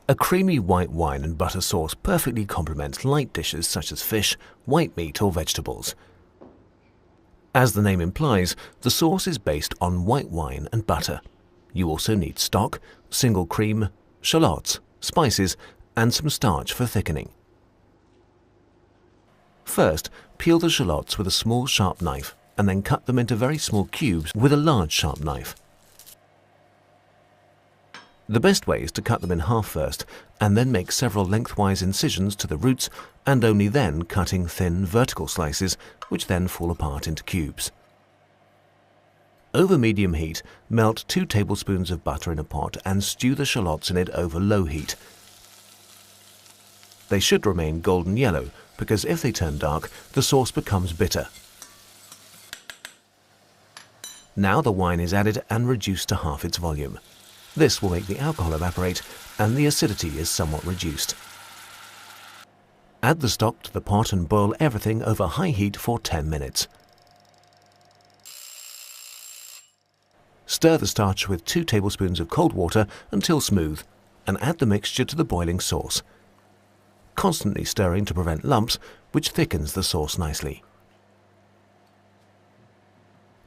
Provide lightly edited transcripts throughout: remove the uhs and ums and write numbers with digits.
A creamy white wine and butter sauce perfectly complements light dishes such as fish, white meat or vegetables. As the name implies, the sauce is based on white wine and butter. You also need stock, single cream, shallots, spices, and some starch for thickening. First, peel the shallots with a small sharp knife and then cut them into very small cubes with a large sharp knife. The best way is to cut them in half first and then make several lengthwise incisions to the roots and only then cutting thin vertical slices which then fall apart into cubes. Over medium heat, melt 2 tablespoons of butter in a pot and stew the shallots in it over low heat. They should remain golden yellow because if they turn dark, the sauce becomes bitter. Now the wine is added and reduced to half its volume. This will make the alcohol evaporate and the acidity is somewhat reduced. Add the stock to the pot and boil everything over high heat for 10 minutes. Stir the starch with 2 tablespoons of cold water until smooth and add the mixture to the boiling sauce, constantly stirring to prevent lumps, which thickens the sauce nicely.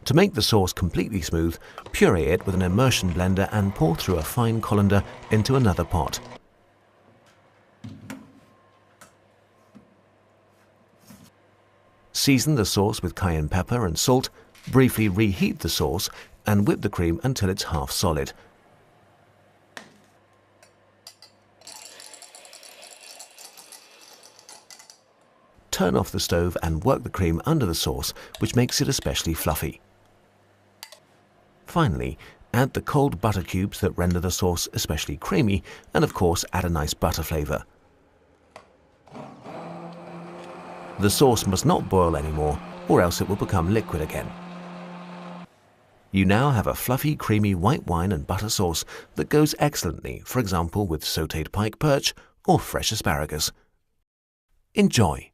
To make the sauce completely smooth, puree it with an immersion blender and pour through a fine colander into another pot. Season the sauce with cayenne pepper and salt, briefly reheat the sauce, and whip the cream until it's half solid. Turn off the stove and work the cream under the sauce, which makes it especially fluffy. Finally, add the cold butter cubes that render the sauce especially creamy, and of course add a nice butter flavor. The sauce must not boil anymore, or else it will become liquid again. You now have a fluffy, creamy white wine and butter sauce that goes excellently, for example, with sautéed pike perch or fresh asparagus. Enjoy!